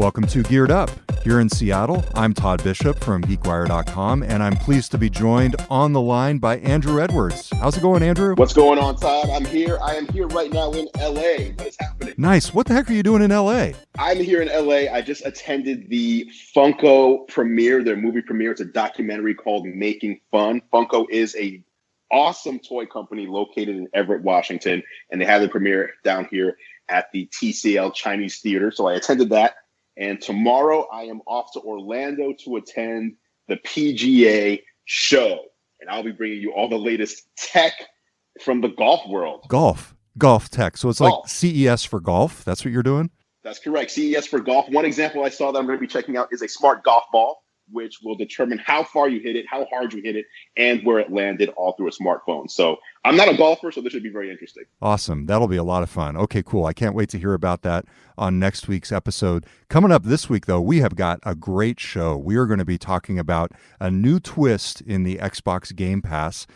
Welcome to Geared Up. Here in Seattle, I'm Todd Bishop from GeekWire.com, and I'm pleased to be joined on the line by Andrew Edwards. How's it going, Andrew? What's going on, Todd? I'm here. I am here right now in LA. What is happening? Nice. What the heck are you doing in LA? I'm here in LA. I just attended the Funko premiere, their movie premiere. It's a documentary called Making Fun. Funko is a awesome toy company located in Everett, Washington, and they have the premiere down here at the TCL Chinese Theater. So I attended that. And tomorrow I am off to Orlando to attend the PGA show. And I'll be bringing you all the latest tech from the golf world. Golf tech. So it's like Golf. CES for golf. That's what you're doing? That's correct. CES for golf. One example I saw that I'm going to be checking out is a smart golf ball, which will determine how far you hit it, how hard you hit it, and where it landed all through a smartphone. So I'm not a golfer, so this should be very interesting. Awesome. That'll be a lot of fun. Okay, cool. I can't wait to hear about that on next week's episode. Coming up this week, though, we have got a great show. We are going to be talking about a new twist in the Xbox Game Pass.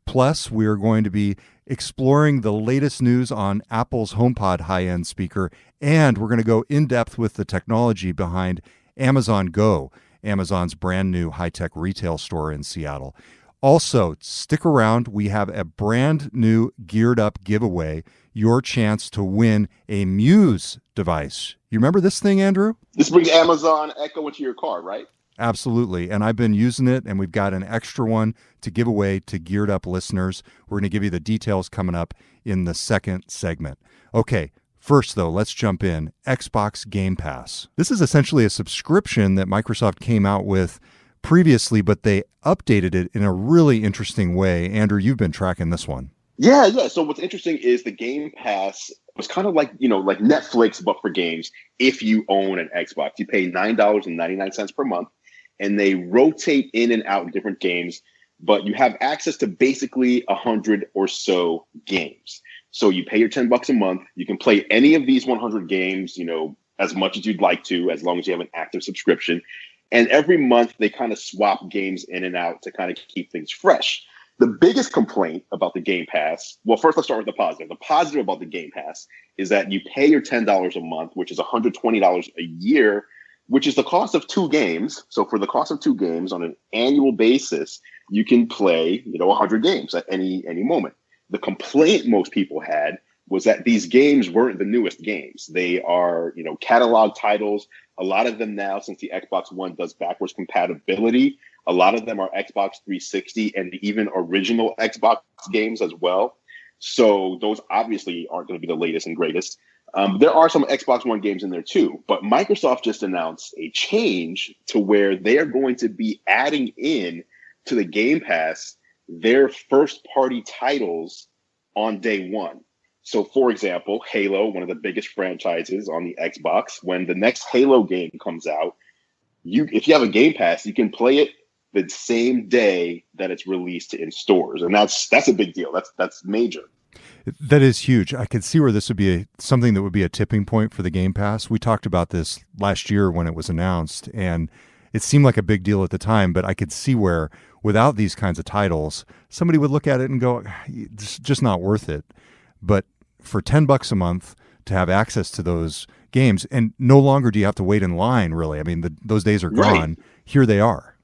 Plus, we are going to be exploring the latest news on Apple's HomePod high-end speaker, and we're going to go in-depth with the technology behind Amazon Go, Amazon's brand new high-tech retail store in Seattle. Also, stick around. We have a brand new Geared Up giveaway, your chance to win a Muse device. You remember this thing, Andrew? This brings Amazon Echo into your car, right? Absolutely. And I've been using it, and we've got an extra one to give away to Geared Up listeners. We're going to give you the details coming up in the second segment. Okay. First, though, let's jump in. Xbox Game Pass. This is essentially a subscription that Microsoft came out with previously, but they updated it in a really interesting way. Andrew, you've been tracking this one. Yeah. So what's interesting is the Game Pass was kind of like, like Netflix, but for games. If you own an Xbox, you pay $9.99 per month, and they rotate in and out different games, but you have access to basically 100 or so games. So you pay your $10 a month. You can play any of these 100 games, as much as you'd like to, as long as you have an active subscription. And every month they kind of swap games in and out to kind of keep things fresh. The biggest complaint about the Game Pass, well, first let's start with the positive. The positive about the Game Pass is that you pay your $10 a month, which is $120 a year, which is the cost of 2 games. So for the cost of 2 games on an annual basis, you can play, 100 games at any moment. The complaint most people had was that these games weren't the newest games. They are, catalog titles. A lot of them now, since the Xbox One does backwards compatibility, a lot of them are Xbox 360 and even original Xbox games as well. So those obviously aren't going to be the latest and greatest. There are some Xbox One games in there too, but Microsoft just announced a change to where they are going to be adding in to the Game Pass their first-party titles on day one. So, for example, Halo, one of the biggest franchises on the Xbox, when the next Halo game comes out, if you have a Game Pass, you can play it the same day that it's released in stores, and that's a big deal. That's major. That is huge. I could see where this would be something that would be a tipping point for the Game Pass. We talked about this last year when it was announced, and it seemed like a big deal at the time, but I could see where without these kinds of titles, somebody would look at it and go, it's just not worth it. But for $10 a month to have access to those games, and no longer do you have to wait in line, really. I mean, those days are gone. Right. Here they are.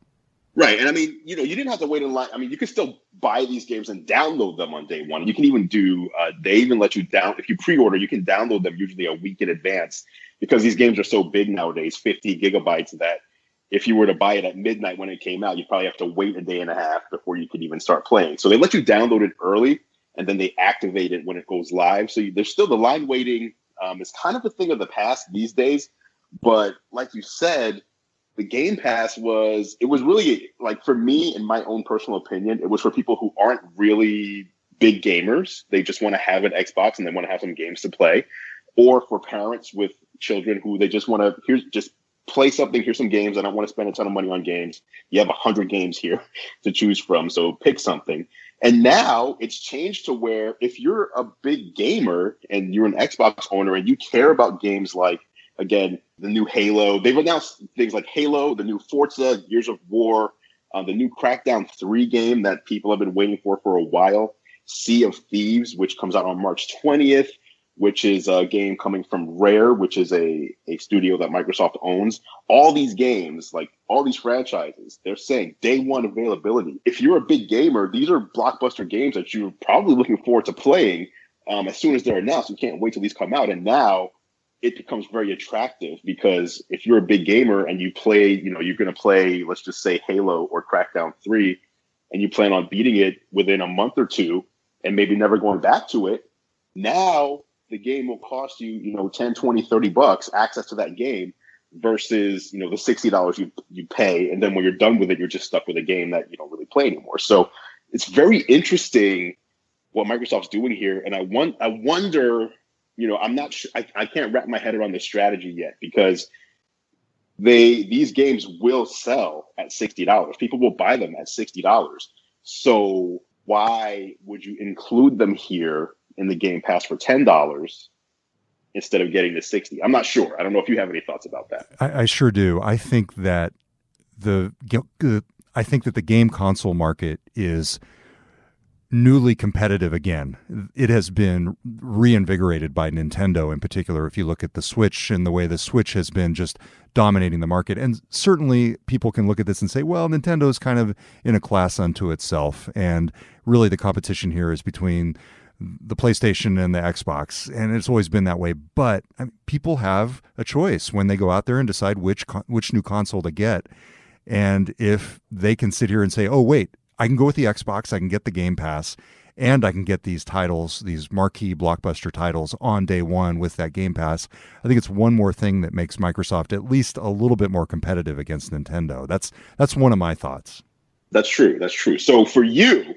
Right. And I mean, you didn't have to wait in line. I mean, you could still buy these games and download them on day one. You can even they even let you if you pre-order, you can download them usually a week in advance, because these games are so big nowadays, 50 gigabytes, that if you were to buy it at midnight when it came out, you'd probably have to wait a day and a half before you could even start playing. So they let you download it early, and then they activate it when it goes live. So there's still the line waiting. It's kind of a thing of the past these days. But like you said, the Game Pass was really, like, for me, in my own personal opinion, it was for people who aren't really big gamers. They just want to have an Xbox and they want to have some games to play. Or for parents with children who they just want to just play something, here's some games. I don't want to spend a ton of money on games. You have 100 games here to choose from, so pick something. And now it's changed to where if you're a big gamer and you're an Xbox owner and you care about games like, again, the new Halo, they've announced things like Halo, the new Forza, Gears of War, the new Crackdown 3 game that people have been waiting for a while, Sea of Thieves, which comes out on March 20th, which is a game coming from Rare, which is a studio that Microsoft owns. All these games, like all these franchises, they're saying day one availability. If you're a big gamer, these are blockbuster games that you're probably looking forward to playing as soon as they're announced. You can't wait till these come out. And now it becomes very attractive because if you're a big gamer and you play, you're going to play, let's just say Halo or Crackdown 3, and you plan on beating it within a month or two and maybe never going back to it, now the game will cost you, 10, 20, $30 access to that game versus, the $60 you pay. And then when you're done with it, you're just stuck with a game that you don't really play anymore. So it's very interesting what Microsoft's doing here. And I wonder, I'm not sure, I can't wrap my head around the strategy yet because these games will sell at $60. People will buy them at $60. So why would you include them here in the Game Pass for $10 instead of getting the $60? I'm not sure. I don't know if you have any thoughts about that. I sure do. I think that the game console market is newly competitive again. It has been reinvigorated by Nintendo in particular. If you look at the Switch and the way the Switch has been just dominating the market. And certainly people can look at this and say, well, Nintendo is kind of in a class unto itself. And really the competition here is between the PlayStation and the Xbox. And it's always been that way. But people have a choice when they go out there and decide which new console to get. And if they can sit here and say, oh, wait, I can go with the Xbox, I can get the Game Pass, and I can get these titles, these marquee blockbuster titles on day one with that Game Pass. I think it's one more thing that makes Microsoft at least a little bit more competitive against Nintendo. That's one of my thoughts. That's true. That's true. So for you,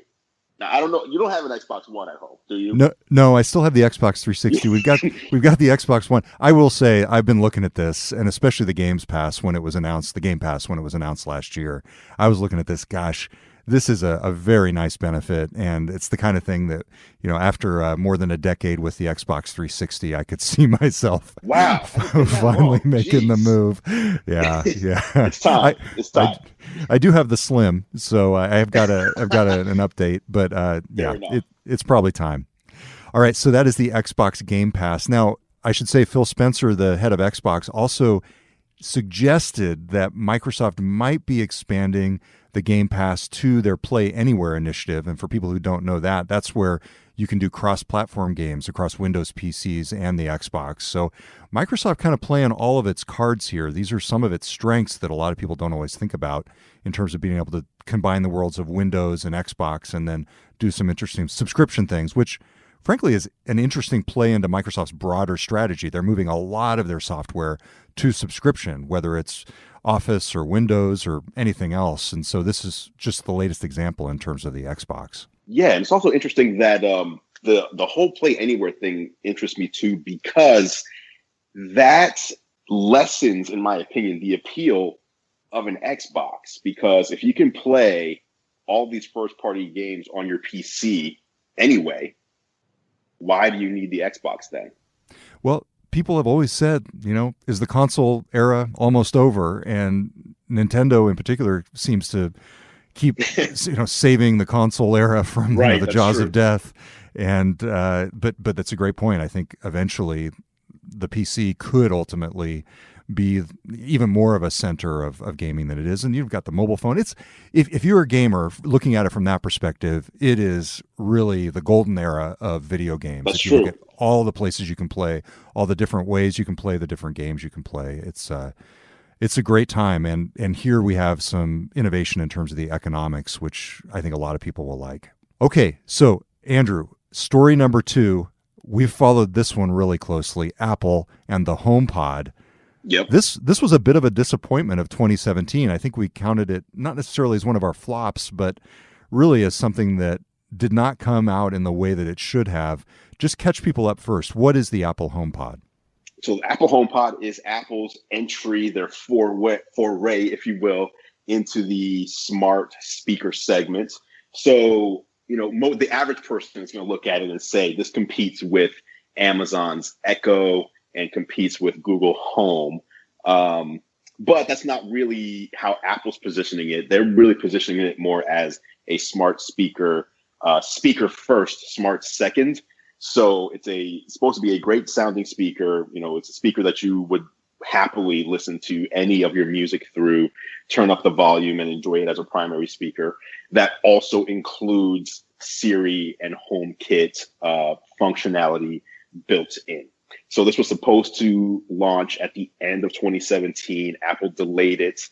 now I don't know, you don't have an Xbox One at home, do you? No, I still have the Xbox 360. We've got the Xbox One. I will say I've been looking at this, and especially the Game Pass when it was announced last year. I was looking at this, gosh, this is a very nice benefit, and it's the kind of thing that, after more than a decade with the Xbox 360, I could see myself finally making the move. Yeah. It's time. I do have the Slim, so I've got an update, but it's probably time. All right, so that is the Xbox Game Pass. Now, I should say Phil Spencer, the head of Xbox, also suggested that Microsoft might be expanding the Game Pass to their Play Anywhere initiative. And for people who don't know that, that's where you can do cross-platform games across Windows PCs and the Xbox. So Microsoft kind of playing all of its cards here. These are some of its strengths that a lot of people don't always think about in terms of being able to combine the worlds of Windows and Xbox and then do some interesting subscription things, which frankly is an interesting play into Microsoft's broader strategy. They're moving a lot of their software to subscription, whether it's Office or Windows or anything else. And so this is just the latest example in terms of the Xbox. Yeah, and it's also interesting that the whole Play Anywhere thing interests me too, because that lessens, in my opinion, the appeal of an Xbox. Because if you can play all these first-party games on your PC anyway, why do you need the Xbox then? Well, people have always said, is the console era almost over? And Nintendo in particular seems to keep, saving the console era from the jaws of death. And but that's a great point. I think eventually the PC could ultimately be even more of a center of gaming than it is. And you've got the mobile phone. It's if you're a gamer looking at it from that perspective, it is really the golden era of video games. That's if you true. look at all the places you can play, all the different ways you can play, the different games you can play. It's a great time. And here we have some innovation in terms of the economics, which I think a lot of people will like. Okay, so Andrew, story number 2, we've followed this one really closely, Apple and the HomePod. Yep. This was a bit of a disappointment of 2017. I think we counted it not necessarily as one of our flops, but really as something that did not come out in the way that it should have. Just catch people up first. What is the Apple HomePod? So the Apple HomePod is Apple's entry, their foray, if you will, into the smart speaker segment. So, the average person is going to look at it and say this competes with Amazon's Echo and competes with Google Home. But that's not really how Apple's positioning it. They're really positioning it more as a smart speaker, speaker first, smart second. So it's supposed to be a great sounding speaker. It's a speaker that you would happily listen to any of your music through, turn up the volume and enjoy it as a primary speaker. That also includes Siri and HomeKit functionality built in. So this was supposed to launch at the end of 2017. Apple delayed it.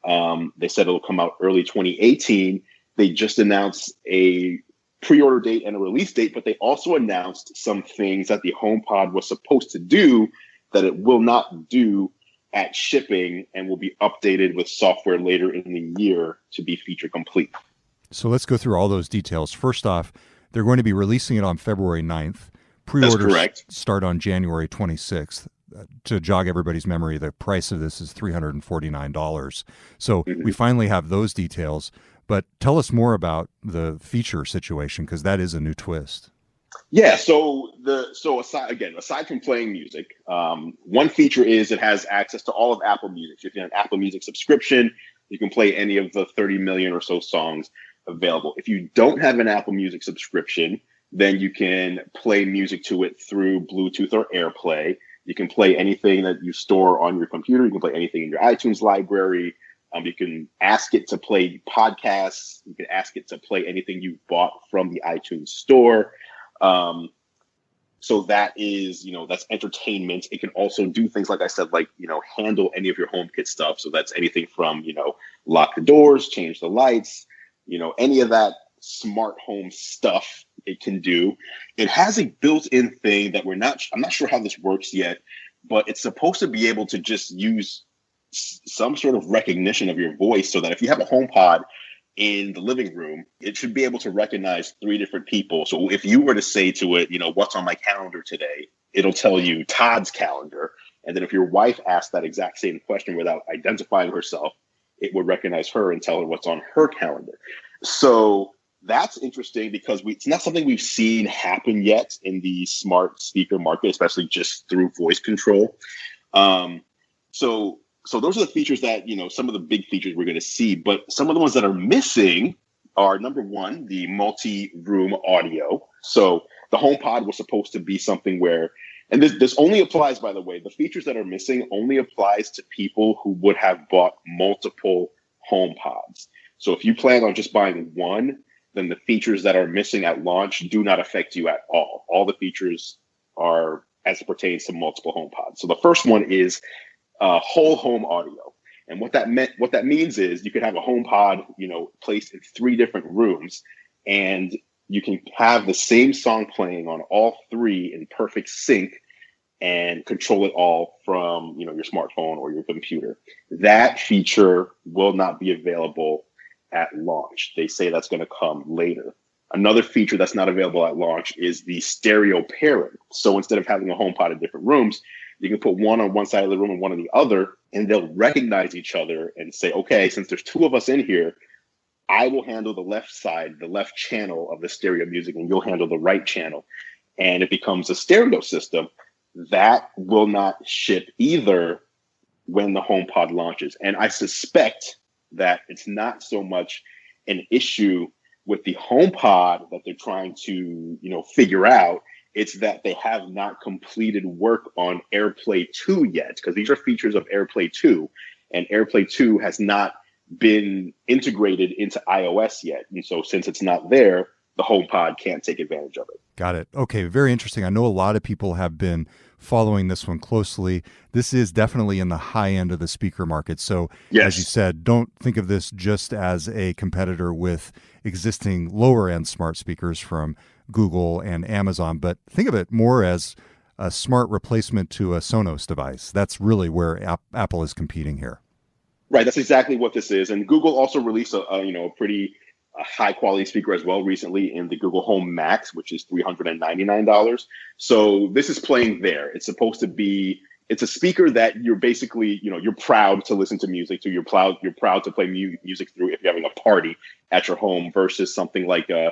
They said it'll come out early 2018. They just announced a pre-order date and a release date, but they also announced some things that the HomePod was supposed to do that it will not do at shipping, and will be updated with software later in the year to be feature complete. So let's go through all those details. First off, they're going to be releasing it on February 9th. Pre-orders start on January 26th. To jog everybody's memory, the price of this is $349. So we finally have those details. But tell us more about the feature situation, because that is a new twist. Yeah. So aside from playing music, one feature is it has access to all of Apple Music. If you have an Apple Music subscription, you can play any of the 30 million or so songs available. If you don't have an Apple Music subscription, then you can play music to it through Bluetooth or AirPlay. You can play anything that you store on your computer. You can play anything in your iTunes library. You can ask it to play podcasts. You can ask it to play anything you bought from the iTunes store. So that is, that's entertainment. It can also do things, like I said, like, handle any of your HomeKit stuff. So that's anything from, lock the doors, change the lights, any of that smart home stuff it can do. It has a built-in thing that I'm not sure how this works yet, but it's supposed to be able to just use some sort of recognition of your voice, so that if you have a HomePod in the living room, it should be able to recognize 3 different people. So if you were to say to it, what's on my calendar today, it'll tell you Todd's calendar. And then if your wife asked that exact same question without identifying herself, it would recognize her and tell her what's on her calendar. So that's interesting, because it's not something we've seen happen yet in the smart speaker market, especially just through voice control. So those are the features that, some of the big features we're going to see. But some of the ones that are missing are, number one, the multi-room audio. So the HomePod was supposed to be something where, and this only applies, by the way, the features that are missing only applies to people who would have bought multiple HomePods. So if you plan on just buying one, then the features that are missing at launch do not affect you at all. All the features are as it pertains to multiple HomePods. So the first one is whole home audio. And what that means is you could have a HomePod, placed in 3 different rooms, and you can have the same song playing on all 3 in perfect sync and control it all from, your smartphone or your computer. That feature will not be available at launch. They say that's going to come later. Another feature that's not available at launch is the stereo pairing. So instead of having a HomePod in different rooms, you can put one on one side of the room and one on the other, and they'll recognize each other and say, okay, since there's 2 of us in here, I will handle the left side, the left channel of the stereo music, and you'll handle the right channel. And it becomes a stereo system that will not ship either when the HomePod launches. And I suspect that it's not so much an issue with the HomePod that they're trying to, figure out. It's that they have not completed work on AirPlay 2 yet, because these are features of AirPlay 2, and AirPlay 2 has not been integrated into iOS yet. And so since it's not there, the HomePod can't take advantage of it. Got it. Okay, very interesting. I know a lot of people have been following this one closely. This is definitely in the high end of the speaker market. So yes, as you said, don't think of this just as a competitor with existing lower end smart speakers from Google and Amazon, but think of it more as a smart replacement to a Sonos device. That's really where Apple is competing here. Right. That's exactly what this is. And Google also released a pretty high quality speaker as well recently in the Google Home Max, which is $399. So this is playing there. It's supposed to be, it's a speaker that you're basically, you're proud to listen to music to. You're proud to play music through if you're having a party at your home, versus something like an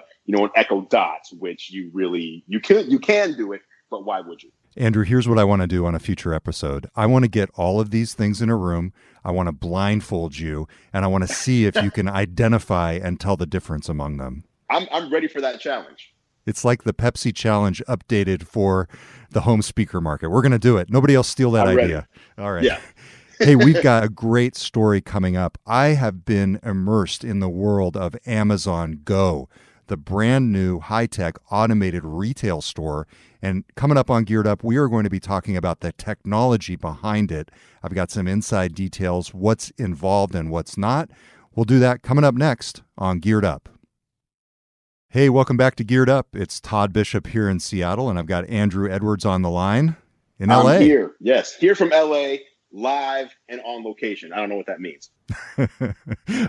Echo Dot, which you can do it, but why would you? Andrew, here's what I want to do on a future episode. I want to get all of these things in a room. I want to blindfold you, and I want to see if you can identify and tell the difference among them. I'm ready for that challenge. It's like the Pepsi challenge updated for the home speaker market. We're going to do it. Nobody else steal that I'm ready. idea. All right. Yeah. Hey, we've got a great story coming up. I have been immersed in the world of Amazon Go, the brand new high-tech automated retail store. And coming up on Geared Up, we are going to be talking about the technology behind it. I've got some inside details, what's involved and what's not. We'll do that coming up next on Geared Up. Hey, welcome back to Geared Up. It's Todd Bishop here in Seattle, and I've got Andrew Edwards on the line in LA. I'm here. Yes, here from LA, live and on location. I don't know what that means.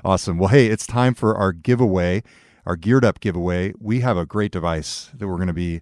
Awesome. Well, hey, it's time for our giveaway, our Geared Up giveaway. We have a great device that we're going to be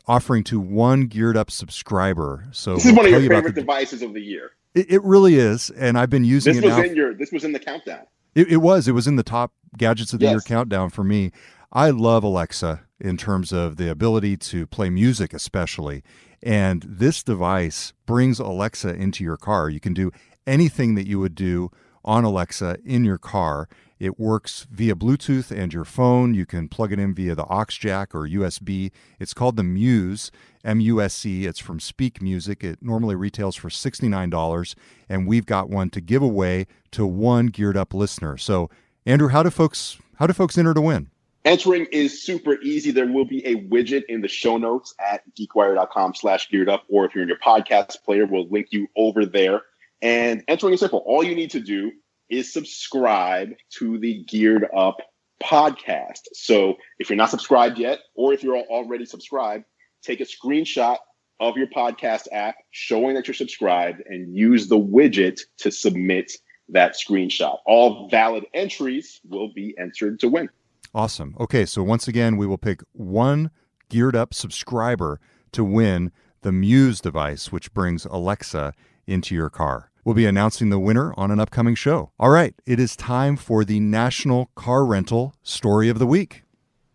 offering to one Geared Up subscriber. So this is one of your favorite devices of the year. It really is, and I've been using it now. This was in the countdown. It was in the top gadgets of the year countdown for me. I love Alexa in terms of the ability to play music, especially. And this device brings Alexa into your car. You can do anything that you would do on Alexa in your car. It works via Bluetooth and your phone. You can plug it in via the aux jack or USB. It's called the Muse, M-U-S-E. It's from Speak Music. It normally retails for $69, and we've got one to give away to one Geared Up listener. So, Andrew, how do folks enter to win? Entering is super easy. There will be a widget in the show notes at geekwire.com/gearedup, or if you're in your podcast player, we'll link you over there. And entering is simple. All you need to do is subscribe to the Geared Up podcast. So if you're not subscribed yet, or if you're already subscribed, take a screenshot of your podcast app showing that you're subscribed and use the widget to submit that screenshot. All valid entries will be entered to win. Awesome. Okay, so once again, we will pick one Geared Up subscriber to win the Muse device, which brings Alexa into your car. We'll be announcing the winner on an upcoming show. All right, it is time for the National Car Rental Story of the Week.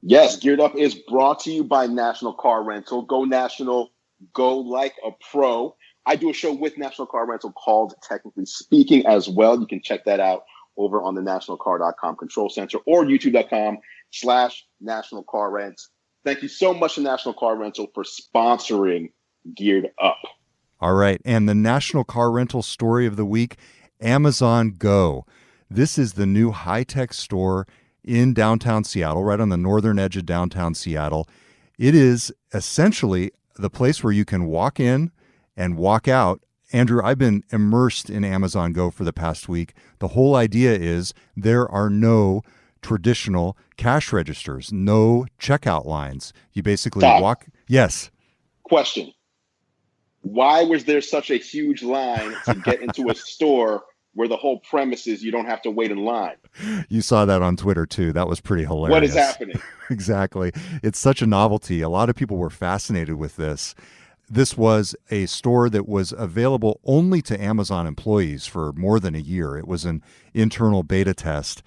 Yes, Geared Up is brought to you by National Car Rental. Go National, go like a pro. I do a show with National Car Rental called Technically Speaking as well. You can check that out over on the nationalcar.com control center or youtube.com/nationalcarrent. Thank you so much to National Car Rental for sponsoring Geared Up. All right. And the National Car Rental Story of the Week, Amazon Go. This is the new high-tech store in downtown Seattle, right on the northern edge of downtown Seattle. It is essentially the place where you can walk in and walk out. Andrew, I've been immersed in Amazon Go for the past week. The whole idea is there are no traditional cash registers, no checkout lines. You basically walk. Yes. Question. Why was there such a huge line to get into a store where the whole premise is you don't have to wait in line? You saw that on Twitter too. That was pretty hilarious. What is happening? Exactly. It's such a novelty. A lot of people were fascinated with this. This was a store that was available only to Amazon employees for more than a year. It was an internal beta test.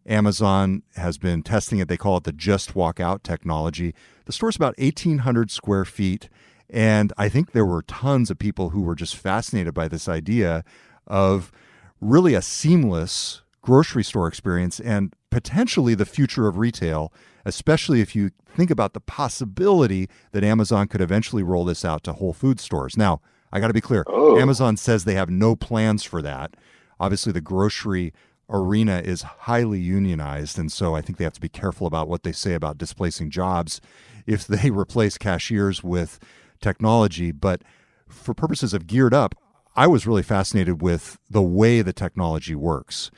Amazon has been testing it. They call it the Just Walk Out technology. The store's about 1,800 square feet. And I think there were tons of people who were just fascinated by this idea of really a seamless grocery store experience and potentially the future of retail, especially if you think about the possibility that Amazon could eventually roll this out to Whole Foods stores. Now, I got to be clear. Amazon says they have no plans for that. Obviously, the grocery arena is highly unionized, and so I think they have to be careful about what they say about displacing jobs if they replace cashiers with technology. But for purposes of Geared Up, I was really fascinated with the way the technology works.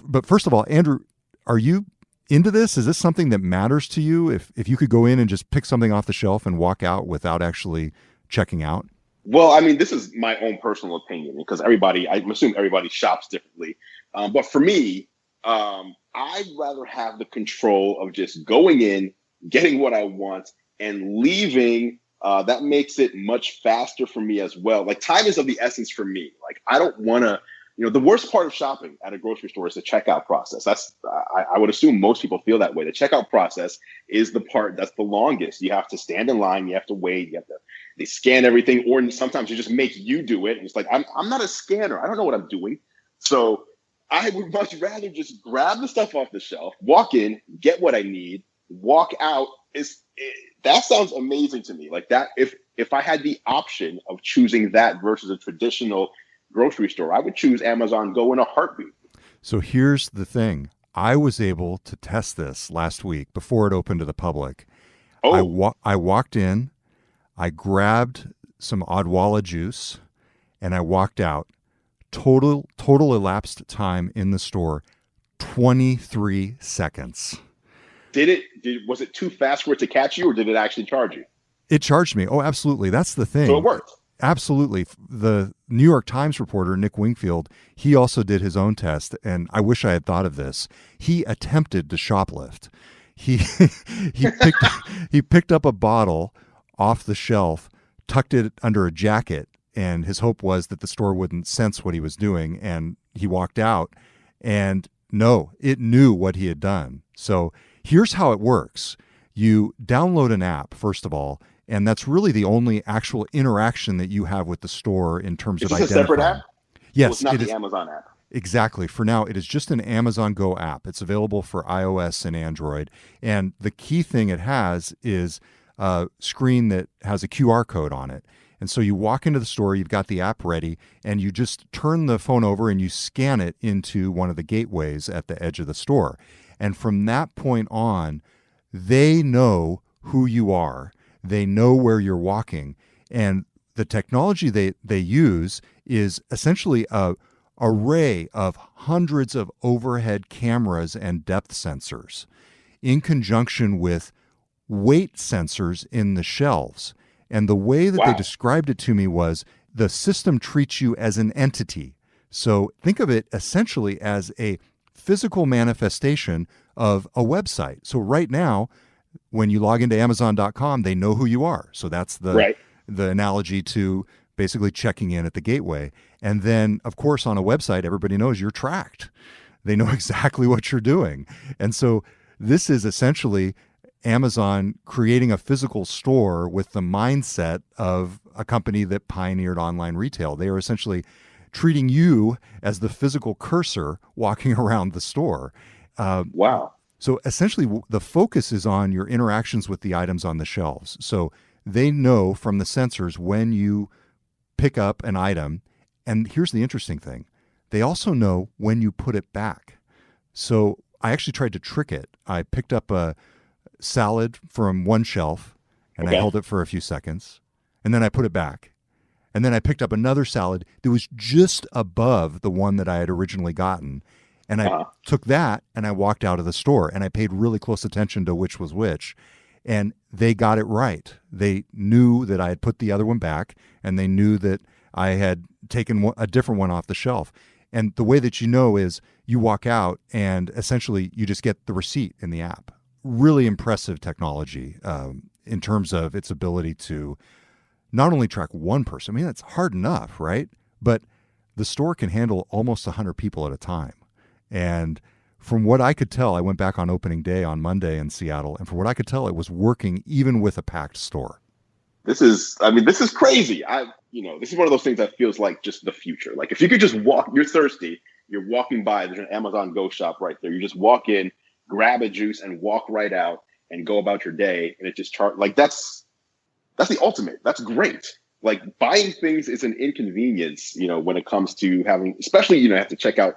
But first of all, Andrew, are you into this? Is this something that matters to you? If you could go in and just pick something off the shelf and walk out without actually checking out? Well, I mean, this is my own personal opinion because I assume everybody shops differently. But for me, I'd rather have the control of just going in, getting what I want, and leaving. That makes it much faster for me as well. Like, time is of the essence for me. Like, I don't want to, the worst part of shopping at a grocery store is the checkout process. I would assume most people feel that way. The checkout process is the part that's the longest. You have to stand in line. You have to wait. They scan everything, or sometimes they just make you do it. And it's like, I'm not a scanner. I don't know what I'm doing. So I would much rather just grab the stuff off the shelf, walk in, get what I need, walk out, That sounds amazing to me. Like that, if I had the option of choosing that versus a traditional grocery store, I would choose Amazon Go in a heartbeat. So here's the thing. I was able to test this last week before it opened to the public. Oh, I walked in, I grabbed some Odwalla juice, and I walked out. Total elapsed time in the store, 23 seconds. was it too fast for it to catch you, or did it actually charge you? It charged me. Oh, absolutely. That's the So it thing. worked. Absolutely. The New York Times reporter, Nick Wingfield, he also did his own test, and I wish I had thought of this. He attempted to shoplift. He he picked up a bottle off the shelf, tucked it under a jacket, and his hope was that the store wouldn't sense what he was doing, and he walked out, and no, it knew what he had done. So here's how it works. You download an app, first of all, and that's really the only actual interaction that you have with the store in terms Is of this a separate identifying. app? Yes, Well, it's not it the is. Amazon app. Exactly. For now, it is just an Amazon Go app. It's available for iOS and Android. And the key thing it has is a screen that has a QR code on it. And so you walk into the store, you've got the app ready, and you just turn the phone over and you scan it into one of the gateways at the edge of the store. And from that point on, they know who you are. They know where you're walking. And the technology they use is essentially a array of hundreds of overhead cameras and depth sensors in conjunction with weight sensors in the shelves. And the way that they Wow. described it to me was the system treats you as an entity. So think of it essentially as a physical manifestation of a website. So right now, when you log into Amazon.com, they know who you are. So that's Right. the analogy to basically checking in at the gateway. And then, of course, on a website, everybody knows you're tracked. They know exactly what you're doing. And so this is essentially Amazon creating a physical store with the mindset of a company that pioneered online retail. They are essentially treating you as the physical cursor walking around the store. Wow. So essentially, the focus is on your interactions with the items on the shelves. So they know from the sensors when you pick up an item. And here's the interesting thing. They also know when you put it back. So I actually tried to trick it. I picked up a salad from one shelf and I Okay. held it for a few seconds. And then I put it back. And then I picked up another salad that was just above the one that I had originally gotten. And I Uh-huh. took that and I walked out of the store and I paid really close attention to which was which. And they got it right. They knew that I had put the other one back and they knew that I had taken a different one off the shelf. And the way that you know is you walk out and essentially you just get the receipt in the app. Really impressive technology in terms of its ability to not only track one person. I mean, that's hard enough, right? But the store can handle almost 100 people at a time. And from what I could tell, I went back on opening day on Monday in Seattle, and from what I could tell, it was working even with a packed store. This is crazy. This is one of those things that feels like just the future. Like if you could just walk, you're thirsty, you're walking by, there's an Amazon Go shop right there. You just walk in, grab a juice and walk right out and go about your day. And it just like that's the ultimate. That's great. Like buying things is an inconvenience, when it comes to having, especially, you have to take out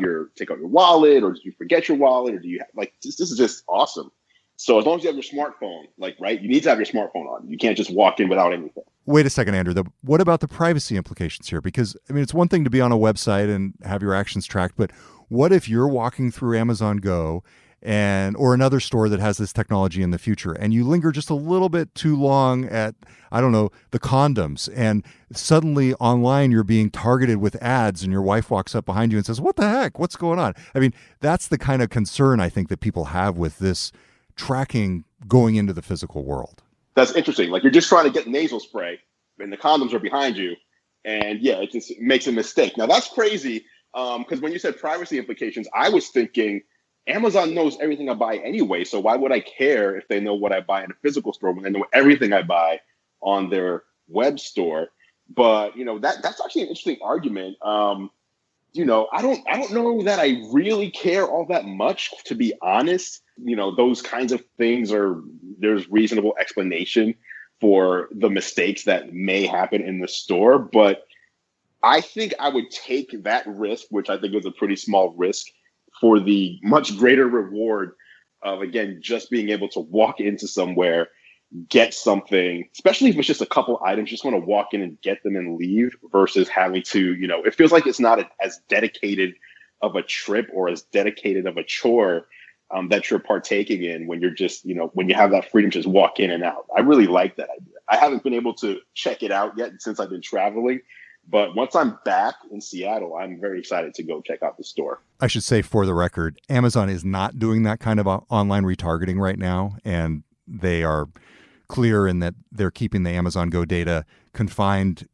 your wallet, or do you forget your wallet, or do you this is just awesome. So as long as you have your smartphone, right, you need to have your smartphone on. You can't just walk in without anything. Wait a second, Andrew. What about the privacy implications here? Because, I mean, it's one thing to be on a website and have your actions tracked, but what if you're walking through Amazon Go or another store that has this technology in the future, and you linger just a little bit too long at, I don't know, the condoms, and suddenly online you're being targeted with ads and your wife walks up behind you and says, "What the heck? What's going on?" I mean, that's the kind of concern I think that people have with this tracking going into the physical world. That's interesting. Like you're just trying to get nasal spray and the condoms are behind you. And yeah, it just makes a mistake. Now that's crazy. Because when you said privacy implications, I was thinking Amazon knows everything I buy anyway. So why would I care if they know what I buy in a physical store when they know everything I buy on their web store? But that's actually an interesting argument. I don't know that I really care all that much, to be honest. Those kinds of things there's reasonable explanation for the mistakes that may happen in the store, but I think I would take that risk, which I think is a pretty small risk, for the much greater reward of, again, just being able to walk into somewhere, get something, especially if it's just a couple items, just want to walk in and get them and leave versus having to, it feels like it's not as dedicated of a trip or as dedicated of a chore that you're partaking in when you're just, when you have that freedom to just walk in and out. I really like that idea. I haven't been able to check it out yet since I've been traveling. But once I'm back in Seattle, I'm very excited to go check out the store. I should say, for the record, Amazon is not doing that kind of online retargeting right now. And they are clear in that they're keeping the Amazon Go data confined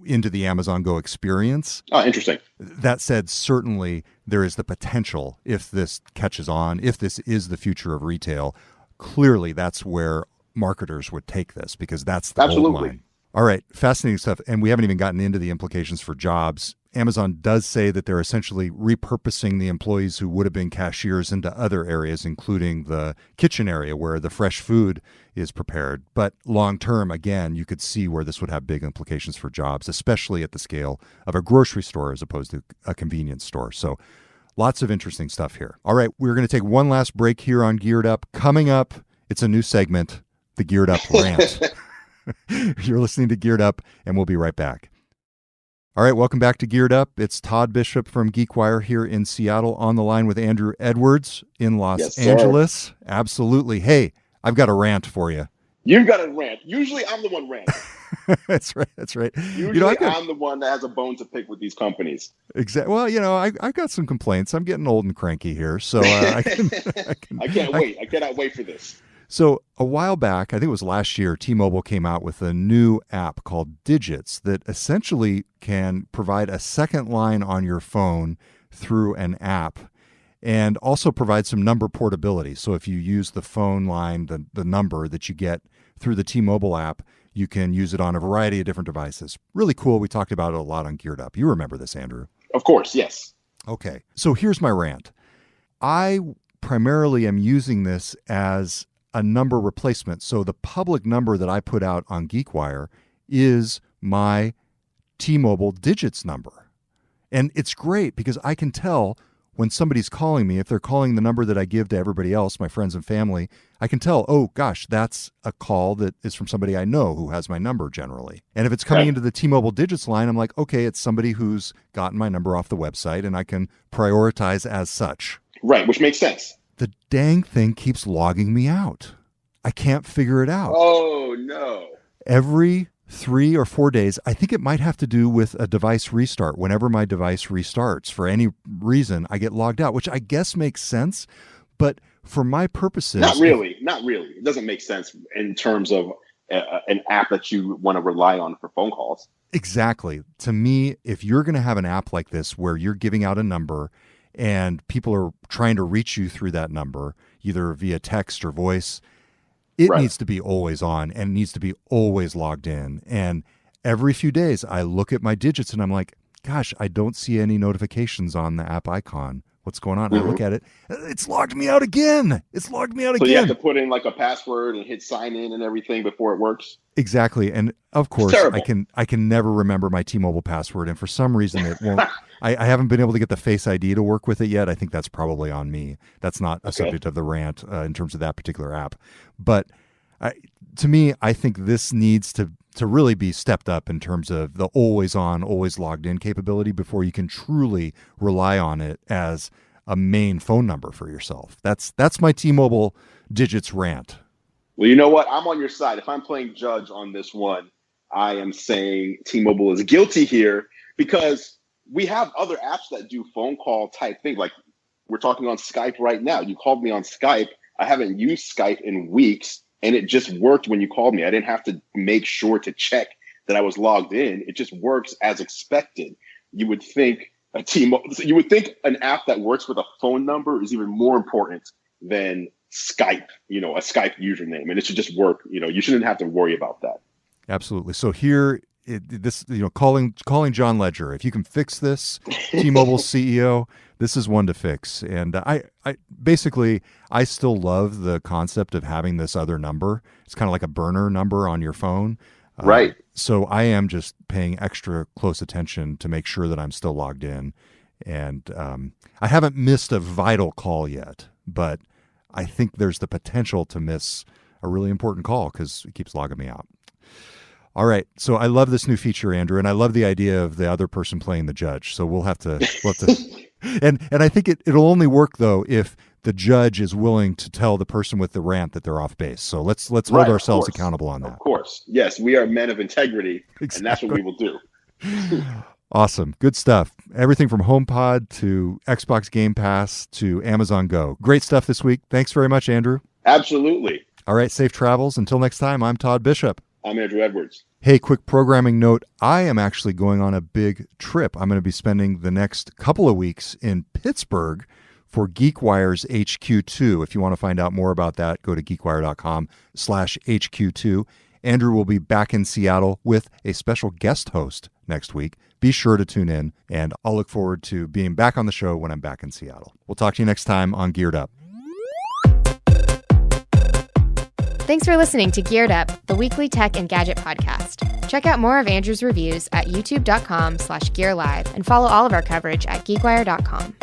into the Amazon Go experience. Oh, interesting. That said, certainly there is the potential, if this catches on, if this is the future of retail, clearly that's where marketers would take this, because that's the gold mine. All right, fascinating stuff. And we haven't even gotten into the implications for jobs. Amazon does say that they're essentially repurposing the employees who would have been cashiers into other areas, including the kitchen area where the fresh food is prepared. But long term, again, you could see where this would have big implications for jobs, especially at the scale of a grocery store as opposed to a convenience store. So lots of interesting stuff here. All right, we're going to take one last break here on Geared Up. Coming up, it's a new segment, the Geared Up Rant. You're listening to Geared Up, and we'll be right back. All right, welcome back to Geared Up. It's Todd Bishop from GeekWire here in Seattle, on the line with Andrew Edwards in Los Angeles. Absolutely. Hey, I've got a rant for you. You've got a rant. Usually I'm the one ranting. That's right. Usually I'm the one that has a bone to pick with these companies. Exactly. Well, I've got some complaints. I'm getting old and cranky here, so I can't wait. I cannot wait for this. So a while back, I think it was last year, T-Mobile came out with a new app called Digits that essentially can provide a second line on your phone through an app, and also provide some number portability. So if you use the phone line, the number that you get through the T-Mobile app, you can use it on a variety of different devices. Really cool. We talked about it a lot on Geared Up. You remember this, Andrew? Of course, yes. Okay. So here's my rant. I primarily am using this as a number replacement. So the public number that I put out on GeekWire is my T-Mobile Digits number. And it's great because I can tell when somebody's calling me, if they're calling the number that I give to everybody else, my friends and family, I can tell, oh gosh, that's a call that is from somebody I know who has my number generally. And if it's coming into the T-Mobile Digits line, I'm like, okay, it's somebody who's gotten my number off the website, and I can prioritize as such. Right, which makes sense. The dang thing keeps logging me out. I can't figure it out. Oh, no. Every 3 or 4 days, I think it might have to do with a device restart. Whenever my device restarts, for any reason, I get logged out, which I guess makes sense. But for my purposes... Not really. It doesn't make sense in terms of an app that you want to rely on for phone calls. Exactly. To me, if you're going to have an app like this where you're giving out a number and people are trying to reach you through that number, either via text or voice, it needs to be always on and needs to be always logged in. And every few days I look at my Digits and I'm like, gosh, I don't see any notifications on the app icon. What's going on? Mm-hmm. I look at it. It's logged me out again. So you have to put in like a password and hit sign in and everything before it works? Exactly. And of course, I can never remember my T-Mobile password. And for some reason, it won't. I haven't been able to get the Face ID to work with it yet. I think that's probably on me. That's not a subject of the rant in terms of that particular app. But to me, I think this needs to really be stepped up in terms of the always on, always logged in capability before you can truly rely on it as a main phone number for yourself. That's my T-Mobile Digits rant. Well, you know what? I'm on your side. If I'm playing judge on this one, I am saying T-Mobile is guilty here, because we have other apps that do phone call type thing. Like we're talking on Skype right now. You called me on Skype. I haven't used Skype in weeks, and it just worked when you called me. I didn't have to make sure to check that I was logged in. It just works as expected. You would think an app that works with a phone number is even more important than Skype, a Skype username, and it should just work. You shouldn't have to worry about that. Absolutely. So here calling John Ledger. If you can fix this, T-Mobile CEO, this is one to fix. And I basically still love the concept of having this other number. It's kind of like a burner number on your phone. Right. So I am just paying extra close attention to make sure that I'm still logged in. And I haven't missed a vital call yet, but I think there's the potential to miss a really important call because it keeps logging me out. All right. So I love this new feature, Andrew, and I love the idea of the other person playing the judge. So we'll have to and I think it'll only work though if the judge is willing to tell the person with the rant that they're off base. So let's hold ourselves accountable on that. Of course. Yes, we are men of integrity, exactly. And that's what we will do. Awesome. Good stuff. Everything from HomePod to Xbox Game Pass to Amazon Go. Great stuff this week. Thanks very much, Andrew. Absolutely. All right. Safe travels. Until next time, I'm Todd Bishop. I'm Andrew Edwards. Hey, quick programming note. I am actually going on a big trip. I'm going to be spending the next couple of weeks in Pittsburgh for GeekWire's HQ2. If you want to find out more about that, go to geekwire.com/HQ2. Andrew will be back in Seattle with a special guest host next week. Be sure to tune in, and I'll look forward to being back on the show when I'm back in Seattle. We'll talk to you next time on Geared Up. Thanks for listening to Geared Up, the weekly tech and gadget podcast. Check out more of Andrew's reviews at youtube.com/gearlive and follow all of our coverage at geekwire.com.